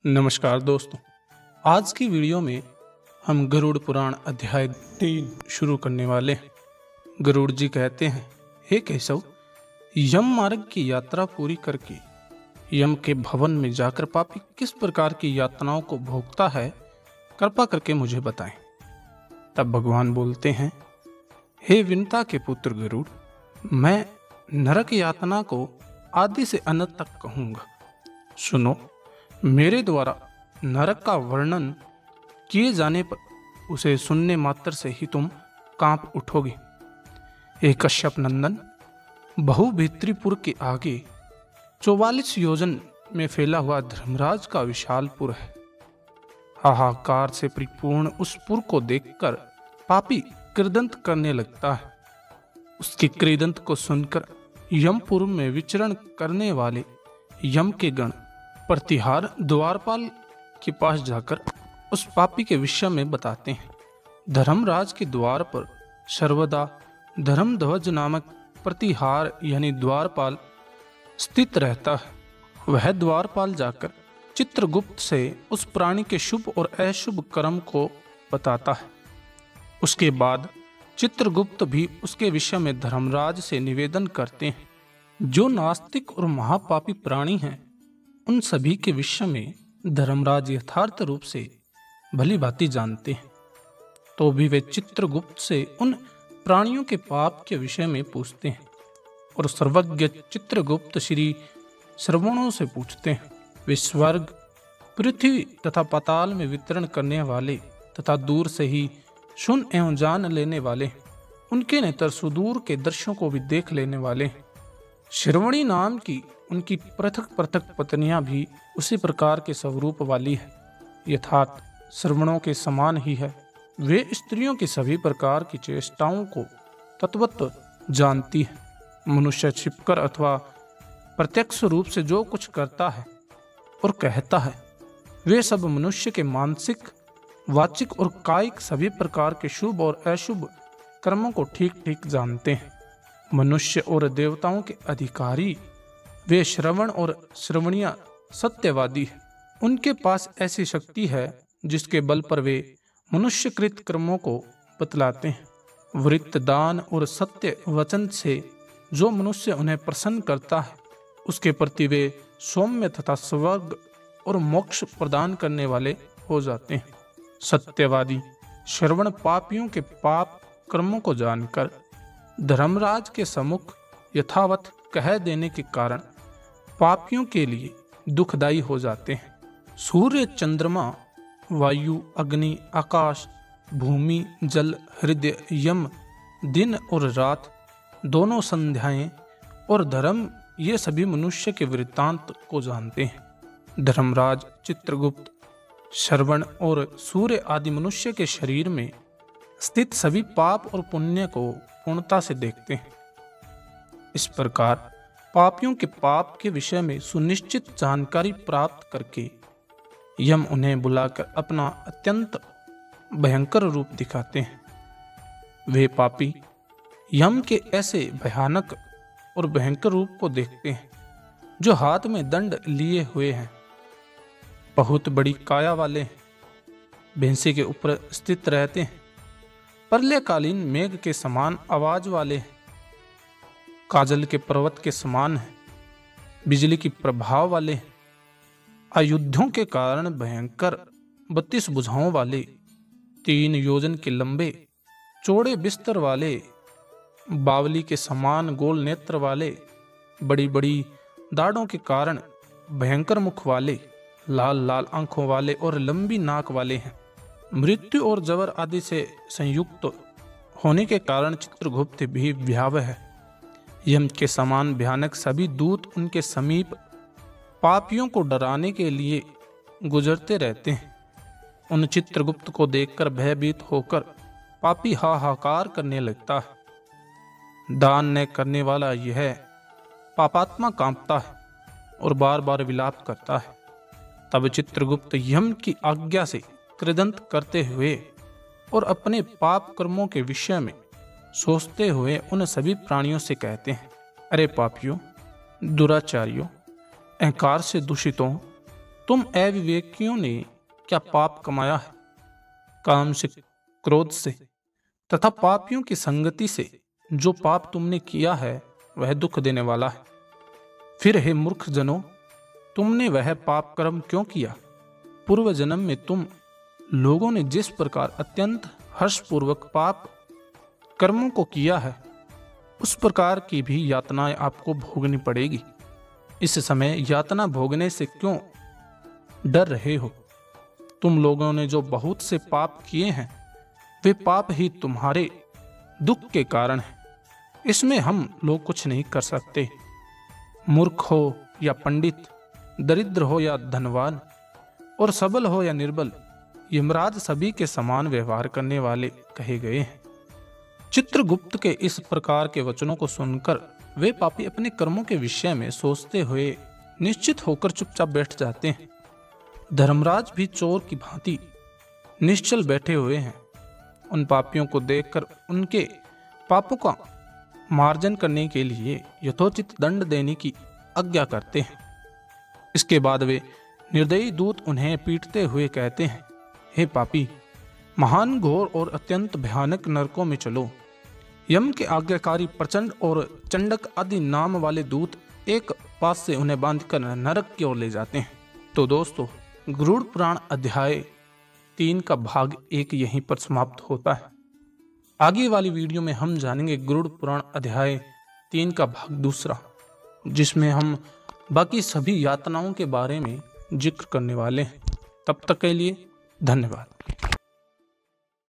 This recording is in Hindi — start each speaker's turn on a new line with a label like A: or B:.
A: नमस्कार दोस्तों। आज की वीडियो में हम गरुड़ पुराण अध्याय 3 शुरू करने वाले हैं। गरुड़ जी कहते हैं, हे केशव, यम मार्ग की यात्रा पूरी करके यम के भवन में जाकर पापी किस प्रकार की यातनाओं को भोगता है, कृपा करके मुझे बताएं। तब भगवान बोलते हैं, हे विनता के पुत्र गरुड़, मैं नरक यातना को आदि से अनंत तक कहूँगा। सुनो, मेरे द्वारा नरक का वर्णन किए जाने पर उसे सुनने मात्र से ही तुम कांप उठोगे। एक कश्यप नंदन, बहुभित्रिपुर के आगे 44 योजन में फैला हुआ धर्मराज का विशाल पुर है। हाहाकार से परिपूर्ण उस पुर को देखकर पापी क्रीदंत करने लगता है। उसके क्रीदंत को सुनकर यमपुर में विचरण करने वाले यम के गण प्रतिहार द्वारपाल के पास जाकर उस पापी के विषय में बताते हैं। धर्मराज के द्वार पर सर्वदा धर्मध्वज नामक प्रतिहार यानी द्वारपाल स्थित रहता है। वह द्वारपाल जाकर चित्रगुप्त से उस प्राणी के शुभ और अशुभ कर्म को बताता है। उसके बाद चित्रगुप्त भी उसके विषय में धर्मराज से निवेदन करते हैं। जो नास्तिक और महापापी प्राणी हैं, उन सभी के विषय में धर्मराज यथार्थ रूप से भली भांति जानते हैं, तो भी वे चित्रगुप्त से उन प्राणियों के पाप के विषय में पूछते हैं और सर्वज्ञ चित्रगुप्त श्री श्रवणों से पूछते हैं। वे स्वर्ग, पृथ्वी तथा पाताल में वितरण करने वाले तथा दूर से ही सुन एवं जान लेने वाले, उनके नेत्र सुदूर के दृश्यों को भी देख लेने वाले। श्रवणी नाम की उनकी पृथक पृथक पत्नियां भी उसी प्रकार के स्वरूप वाली है, यथार्थ श्रवणों के समान ही है। वे स्त्रियों की सभी प्रकार की चेष्टाओं को तत्वतः जानती है। मनुष्य छिपकर अथवा प्रत्यक्ष रूप से जो कुछ करता है और कहता है, वे सब मनुष्य के मानसिक, वाचिक और कायिक सभी प्रकार के शुभ और अशुभ कर्मों को ठीक ठीक जानते हैं। मनुष्य और देवताओं के अधिकारी वे श्रवण और श्रवणिया सत्यवादी है। उनके पास ऐसी शक्ति है जिसके बल पर वे मनुष्यकृत कर्मों को बतलाते हैं। वृत्त, दान और सत्य वचन से जो मनुष्य उन्हें प्रसन्न करता है, उसके प्रति वे सौम्य तथा स्वर्ग और मोक्ष प्रदान करने वाले हो जाते हैं। सत्यवादी श्रवण पापियों के पाप कर्मों को जानकर धर्मराज के सम्मुख यथावत कह देने के कारण पापियों के लिए दुखदायी हो जाते हैं। सूर्य, चंद्रमा, वायु, अग्नि, आकाश, भूमि, जल, हृदय, यम, दिन और रात, दोनों संध्याएं और धर्म, ये सभी मनुष्य के वृत्तांत को जानते हैं। धर्मराज, चित्रगुप्त, श्रवण और सूर्य आदि मनुष्य के शरीर में स्थित सभी पाप और पुण्य को पूर्णता से देखते हैं। इस प्रकार पापियों के पाप के विषय में सुनिश्चित जानकारी प्राप्त करके यम उन्हें बुलाकर अपना अत्यंत भयंकर रूप दिखाते हैं। वे पापी यम के ऐसे भयानक और भयंकर रूप को देखते हैं, जो हाथ में दंड लिए हुए हैं, बहुत बड़ी काया वाले हैं, भैंसे के ऊपर स्थित रहते हैं, प्रलयकालीन मेघ के समान आवाज वाले हैं, काजल के पर्वत के समान हैं, बिजली की प्रभाव वाले हैं, आयुधों के कारण भयंकर 32 भुजाओं वाले, 3 योजन के लंबे चौड़े बिस्तर वाले, बावली के समान गोल नेत्र वाले, बड़ी बड़ी दाढ़ों के कारण भयंकर मुख वाले, लाल लाल आंखों वाले और लंबी नाक वाले हैं। मृत्यु और जबर आदि से संयुक्त होने के कारण चित्रगुप्त भी भयावह है। यम के समान भयानक सभी दूत उनके समीप पापियों को डराने के लिए गुजरते रहते हैं। उन चित्रगुप्त को देखकर भयभीत होकर पापी हाहाकार करने लगता है। दान न करने वाला यह पापात्मा कांपता है और बार बार विलाप करता है। तब चित्रगुप्त यम की आज्ञा से क्रीदंत करते हुए और अपने पाप कर्मों के विषय में सोचते हुए उन सभी प्राणियों से कहते हैं, अरे पापियों, दुराचारियों, अहंकार से दूषितों, तुम अविवेकियों ने क्या पाप कमाया है? काम से, क्रोध से तथा पापियों की संगति से जो पाप तुमने किया है वह दुख देने वाला है। फिर हे मूर्ख जनों, तुमने वह पाप कर्म क्यों किया? पूर्व जन्म में तुम लोगों ने जिस प्रकार अत्यंत हर्षपूर्वक पाप कर्मों को किया है, उस प्रकार की भी यातनाएं आपको भोगनी पड़ेगी। इस समय यातना भोगने से क्यों डर रहे हो? तुम लोगों ने जो बहुत से पाप किए हैं, वे पाप ही तुम्हारे दुख के कारण हैं। इसमें हम लोग कुछ नहीं कर सकते। मूर्ख हो या पंडित, दरिद्र हो या धनवान, और सबल हो या निर्बल, यमराज सभी के समान व्यवहार करने वाले कहे गए हैं। चित्रगुप्त के इस प्रकार के वचनों को सुनकर वे पापी अपने कर्मों के विषय में सोचते हुए निश्चित होकर चुपचाप बैठ जाते हैं। धर्मराज भी चोर की भांति निश्चल बैठे हुए हैं। उन पापियों को देखकर उनके पापों का मार्जन करने के लिए यथोचित दंड देने की आज्ञा करते हैं। इसके बाद वे निर्दयी दूत उन्हें पीटते हुए कहते हैं, हे पापी, महान घोर और अत्यंत भयानक नरकों में चलो। यम के आज्ञाकारी प्रचंड और चंडक आदि नाम वाले दूत एक पास से उन्हें बांधकर नरक की ओर ले जाते हैं। तो दोस्तों, गरुड़ पुराण अध्याय 3 का भाग 1 यहीं पर समाप्त होता है। आगे वाली वीडियो में हम जानेंगे गरुड़ पुराण अध्याय 3 का भाग 2, जिसमें हम बाकी सभी यातनाओं के बारे में जिक्र करने वाले हैं। तब तक के लिए धन्यवाद।